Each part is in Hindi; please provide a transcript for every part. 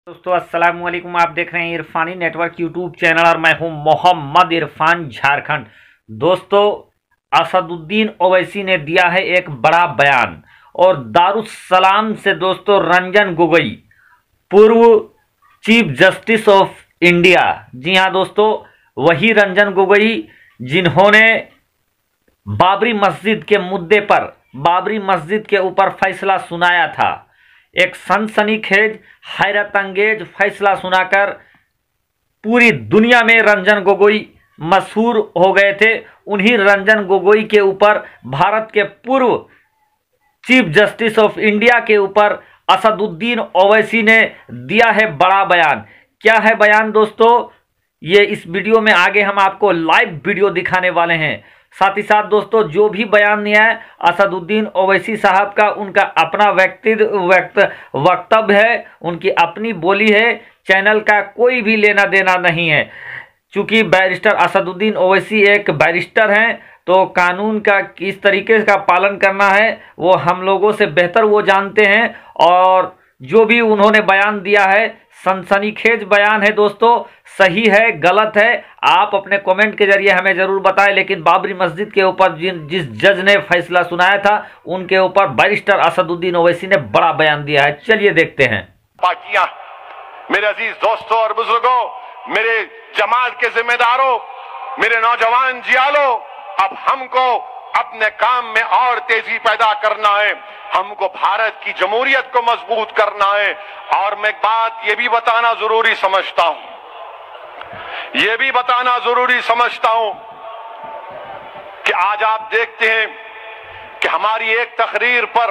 दोस्तों अस्सलाम वालेकुम। आप देख रहे हैं इरफानी नेटवर्क यूट्यूब चैनल और मैं हूं मोहम्मद इरफान झारखंड। दोस्तों असदुद्दीन ओवैसी ने दिया है एक बड़ा बयान और दारुस्सलाम से दोस्तों रंजन गोगोई पूर्व चीफ जस्टिस ऑफ इंडिया, जी हां दोस्तों, वही रंजन गोगोई जिन्होंने बाबरी मस्जिद के मुद्दे पर, बाबरी मस्जिद के ऊपर फैसला सुनाया था, एक सनसनीखेज हैरत अंगेज फैसला सुनाकर पूरी दुनिया में रंजन गोगोई मशहूर हो गए थे। उन्हीं रंजन गोगोई के ऊपर भारत के पूर्व चीफ जस्टिस ऑफ इंडिया के ऊपर असदुद्दीन ओवैसी ने दिया है बड़ा बयान। क्या है बयान दोस्तों, ये इस वीडियो में आगे हम आपको लाइव वीडियो दिखाने वाले हैं। साथ ही साथ दोस्तों जो भी बयान दिया है असदुद्दीन ओवैसी साहब का, उनका अपना वक्तव्य है, उनकी अपनी बोली है, चैनल का कोई भी लेना देना नहीं है। चूंकि बैरिस्टर असदुद्दीन ओवैसी एक बैरिस्टर हैं तो कानून का किस तरीके का पालन करना है वो हम लोगों से बेहतर वो जानते हैं। और जो भी उन्होंने बयान दिया है सनसनीखेज बयान है दोस्तों, सही है गलत है आप अपने कमेंट के जरिए हमें जरूर बताएं। लेकिन बाबरी मस्जिद के ऊपर जिस जज ने फैसला सुनाया था उनके ऊपर बैरिस्टर असदुद्दीन ओवैसी ने बड़ा बयान दिया है। चलिए देखते हैं। पार्टियां, मेरे अजीज दोस्तों और बुजुर्गों, मेरे जमात के जिम्मेदारों, मेरे नौजवान जियालो, अब हमको अपने काम में और तेजी पैदा करना है, हमको भारत की जमहूरियत को मजबूत करना है। और मैं एक बात ये भी बताना जरूरी समझता हूं, ये भी बताना जरूरी समझता हूं कि आज आप देखते हैं कि हमारी एक तकरीर पर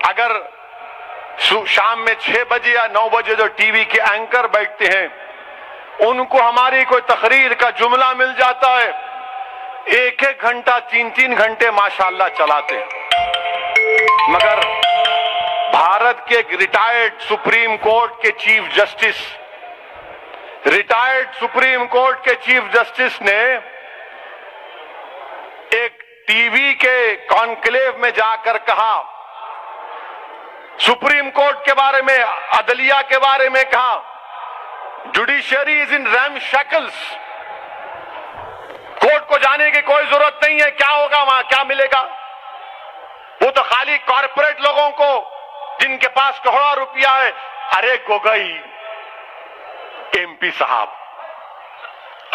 अगर शाम में 6 बजे या 9 बजे जो टीवी के एंकर बैठते हैं उनको हमारी कोई तकरीर का जुमला मिल जाता है, 1-1 घंटा 3-3 घंटे माशाअल्लाह चलाते हैं। मगर भारत के रिटायर्ड सुप्रीम कोर्ट के chief justice, retired supreme court के चीफ जस्टिस ने एक टीवी के कॉन्क्लेव में जाकर कहा, सुप्रीम कोर्ट के बारे में, अदलिया के बारे में कहा, जुडिशरी इज इन रैमशैकल्स, कोर्ट को जाने की कोई जरूरत नहीं है, क्या होगा वहां, क्या मिलेगा, वो तो खाली कॉर्पोरेट लोगों को जिनके पास करोड़ों रुपया है। अरे गोगोई एमपी साहब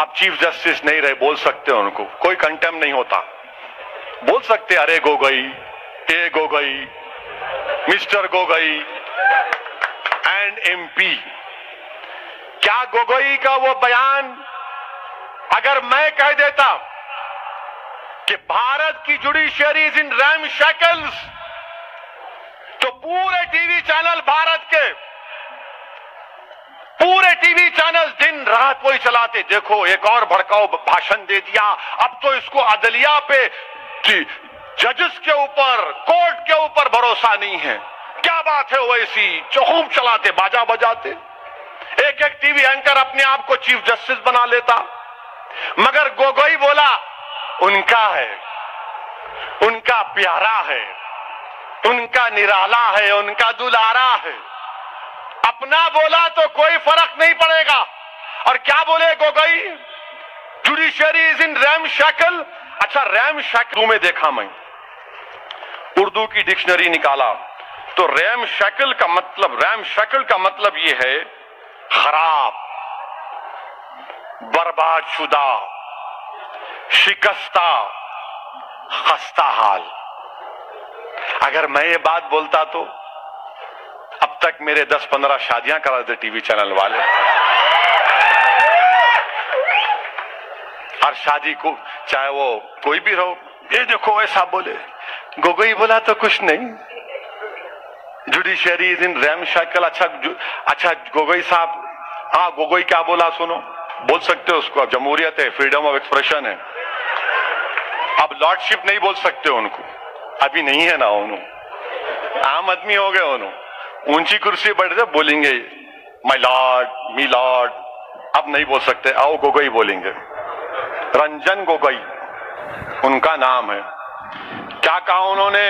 अब चीफ जस्टिस नहीं रहे, बोल सकते हैं उनको, कोई कंटेम नहीं होता, बोल सकते अरे गोगोई, ए Gogoi, mister Gogoi and MP. क्या गोगोई का वो बयान अगर मैं कह देता कि भारत की जुडिशरी इज इन रैमशैकल्स तो पूरे टीवी चैनल, भारत के पूरे टीवी चैनल दिन रात वही चलाते, देखो एक और भड़काऊ भाषण दे दिया, अब तो इसको अदलिया पे, जजेस के ऊपर, कोर्ट के ऊपर भरोसा नहीं है। क्या बात है वैसी, जो खूब चलाते, बाजा बजाते, एक एक टीवी एंकर अपने आप को चीफ जस्टिस बना लेता। मगर गोगोई बोला उनका है, उनका प्यारा है, उनका निराला है, उनका दुलारा है, अपना बोला तो कोई फर्क नहीं पड़ेगा। और क्या बोले गोगोई, जुडिशरी इज इन रैमशैकल। अच्छा, रैमशैकल में देखा मैं, उर्दू की डिक्शनरी निकाला तो रैमशैकल का मतलब यह है खराब, बर्बाद शुदा, शिकस्ता, खस्ता हाल। अगर मैं ये बात बोलता तो अब तक मेरे 10-15 शादियां करा देते टीवी चैनल वाले। हर शादी को चाहे वो कोई भी रहो, ये देखो ऐसा बोले, गोगोई बोला तो कुछ नहीं, जुडिशरी इज इन रैमशैकल। अच्छा गोगोई साहब, हाँ गोगोई क्या बोला सुनो, बोल सकते हो उसको, अब जमहूरियत है, फ्रीडम ऑफ एक्सप्रेशन है। अब लॉर्डशिप नहीं बोल सकते उनको, अभी नहीं है ना, उन्होंने आम आदमी हो गए, उन्होंने ऊंची कुर्सी बैठ जाए बोलेंगे माय लॉर्ड, मी लॉर्ड, अब नहीं बोल सकते, आओ गोगोई बोलेंगे। रंजन गोगोई उनका नाम है। क्या कहा उन्होंने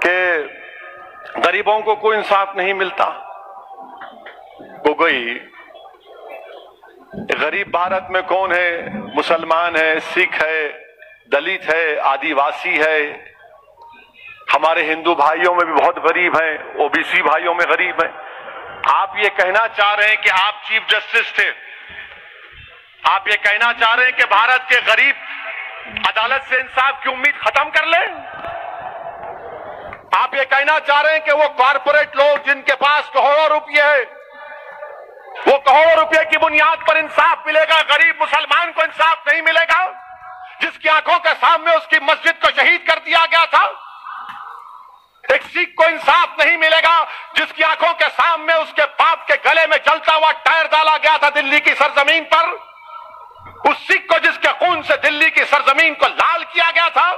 कि गरीबों को कोई इंसाफ नहीं मिलता, गोगोई, गरीब भारत में कौन है? मुसलमान है, सिख है, दलित है, आदिवासी है, हमारे हिंदू भाइयों में भी बहुत गरीब हैं, ओबीसी भाइयों में गरीब हैं। आप ये कहना चाह रहे हैं कि आप चीफ जस्टिस थे, आप ये कहना चाह रहे हैं कि भारत के गरीब अदालत से इंसाफ की उम्मीद खत्म कर ले? आप ये कहना चाह रहे हैं कि वो कॉरपोरेट लोग जिनके पास करोड़ों रुपये है, वो करोड़ों रुपए की बुनियाद पर इंसाफ मिलेगा, गरीब मुसलमान को इंसाफ नहीं मिलेगा, जिसकी आंखों के सामने उसकी मस्जिद को शहीद कर दिया गया था? एक सिख को इंसाफ नहीं मिलेगा, जिसकी आंखों के सामने उसके बाप के गले में जलता हुआ टायर डाला गया था दिल्ली की सरजमीन पर? उस सिख को जिसके खून से दिल्ली की सरजमीन को लाल किया गया था,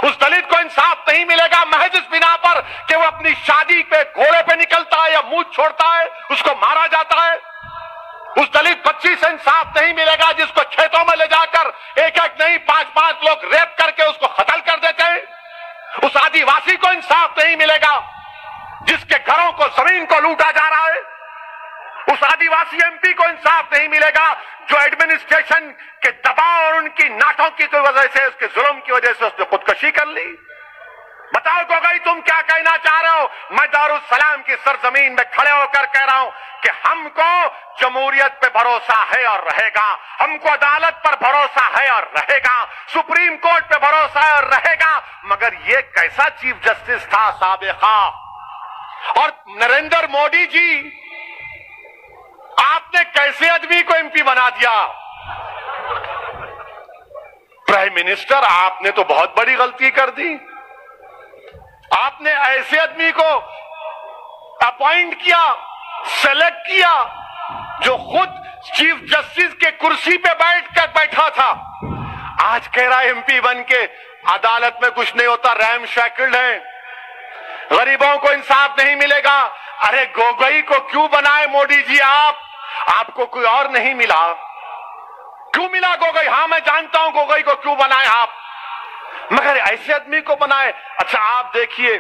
उस दलित को इंसाफ नहीं मिलेगा महज इस बिना पर कि वो अपनी शादी पे घोड़े पे निकलता है या मुंह छोड़ता है, उसको मारा जाता है? उस दलित बच्ची से इंसाफ नहीं मिलेगा जिसको खेतों में ले जाकर एक एक नहीं 5-5 लोग रेप करके उसको कत्ल कर देते हैं? उस आदिवासी को इंसाफ नहीं मिलेगा जिसके घरों को, जमीन को लूटा जा रहा है? उस आदिवासी एमपी को इंसाफ नहीं मिलेगा जो एडमिनिस्ट्रेशन के दबाव और उनकी नाटों की वजह से, उसके जुल्म की वजह से उसने खुदकुशी कर ली? बताओ गोगोई, तुम क्या कहना चाह रहे हो? मैं दारुल सलाम की सरजमीन में खड़े होकर कह रहा हूं कि हमको जमहूरियत पे भरोसा है और रहेगा, हमको अदालत पर भरोसा है और रहेगा, सुप्रीम कोर्ट पे भरोसा है और रहेगा। मगर ये कैसा चीफ जस्टिस था साबिका? और नरेंद्र मोदी जी, आपने कैसे आदमी को एमपी बना दिया? प्राइम मिनिस्टर, आपने तो बहुत बड़ी गलती कर दी। आपने ऐसे आदमी को अपॉइंट किया, सेलेक्ट किया, जो खुद चीफ जस्टिस के कुर्सी पे बैठा था, आज कह रहा है एमपी बन के अदालत में कुछ नहीं होता, रैम शैकल्ड है, गरीबों को इंसाफ नहीं मिलेगा। अरे गोगोई को क्यों बनाए मोदी जी आप? आपको कोई और नहीं मिला? क्यों मिला गोगोई? हाँ, मैं जानता हूं गोगोई को क्यों बनाए आप, मगर ऐसे आदमी को बनाए। अच्छा, आप देखिए,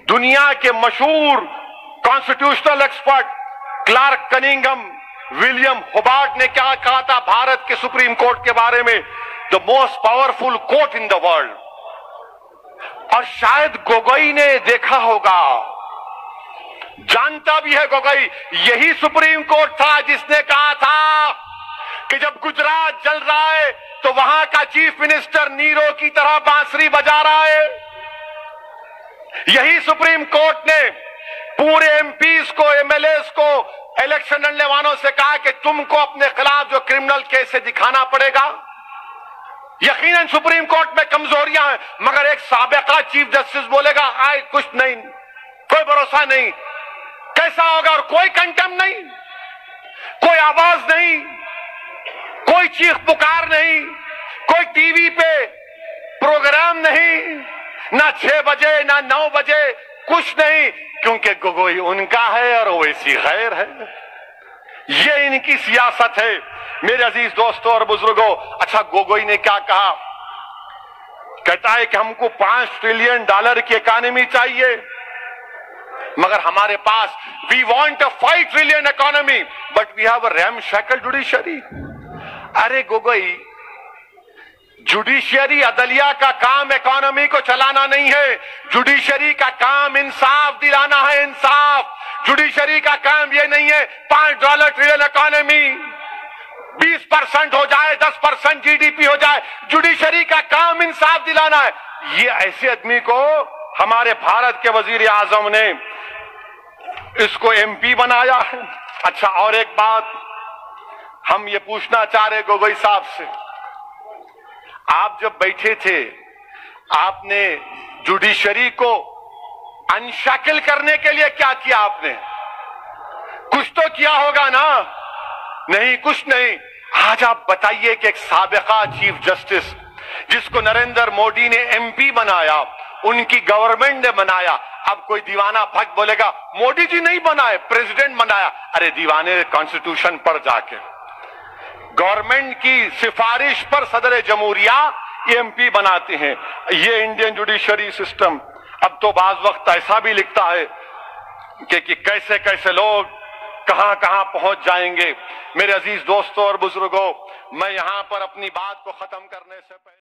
दुनिया के मशहूर constitutional expert Clark Cunningham, William Hobart ने क्या कहा था भारत के सुप्रीम कोर्ट के बारे में? The most powerful court in the world. और शायद गोगोई ने देखा होगा, जानता भी है गोगोई, यही सुप्रीम कोर्ट था जिसने कहा था कि जब गुजरात जल रहा है तो वहां का चीफ मिनिस्टर नीरो की तरह बांसुरी बजा रहा है। यही सुप्रीम कोर्ट ने पूरे एमपीज को, एमएलएस को, इलेक्शन लड़ने वालों से कहा कि तुमको अपने खिलाफ जो क्रिमिनल केस है दिखाना पड़ेगा। यकीनन सुप्रीम कोर्ट में कमजोरियां हैं, मगर एक साबिका चीफ जस्टिस बोलेगा आए कुछ नहीं, कोई भरोसा नहीं, कैसा होगा? और कोई कंटेम नहीं, कोई आवाज नहीं, कोई चीख पुकार नहीं, कोई टीवी पे प्रोग्राम नहीं, ना 6 बजे ना 9 बजे, कुछ नहीं, क्योंकि गोगोई उनका है और ओवैसी गैर है। ये इनकी सियासत है मेरे अजीज दोस्तों और बुजुर्गों। अच्छा, गोगोई ने क्या कहा? कहता है कि हमको $5 ट्रिलियन की इकोनॉमी चाहिए, मगर हमारे पास we want a 5 trillion economy but we have a ramshackle judiciary. अरे गोगोई, जुडिशरी अदलिया का काम इकोनॉमी को चलाना नहीं है, जुडिशरी का काम इंसाफ दिलाना है, इंसाफ। जुडिशरी का काम यह नहीं है $5 ट्रिलियन इकोनॉमी 20% हो जाए, 10% जीडीपी हो जाए। जुडिशरी का काम इंसाफ दिलाना है। ये ऐसे आदमी को हमारे भारत के वजीर आजम ने इसको एमपी बनाया है। अच्छा, और एक बात हम ये पूछना चाह रहे गोगोई साहब से, आप जब बैठे थे आपने जुडिशरी को अनशैकल करने के लिए क्या किया? आपने कुछ तो किया होगा ना? नहीं, कुछ नहीं। आज आप बताइए कि एक साबिका चीफ जस्टिस जिसको नरेंद्र मोदी ने एमपी बनाया, उनकी गवर्नमेंट ने बनाया, अब कोई दीवाना भक्त बोलेगा मोदी जी नहीं बनाए, प्रेसिडेंट बनाया। अरे दीवाने, कॉन्स्टिट्यूशन पर जाके गवर्नमेंट की सिफारिश पर सदर जमहूरिया एमपी बनाते हैं। ये इंडियन जुडिशरी सिस्टम अब तो बाज वक्त ऐसा भी लिखता है कि कैसे कैसे लोग कहां कहां पहुंच जाएंगे। मेरे अजीज दोस्तों और बुजुर्गों, मैं यहां पर अपनी बात को खत्म करने से पहले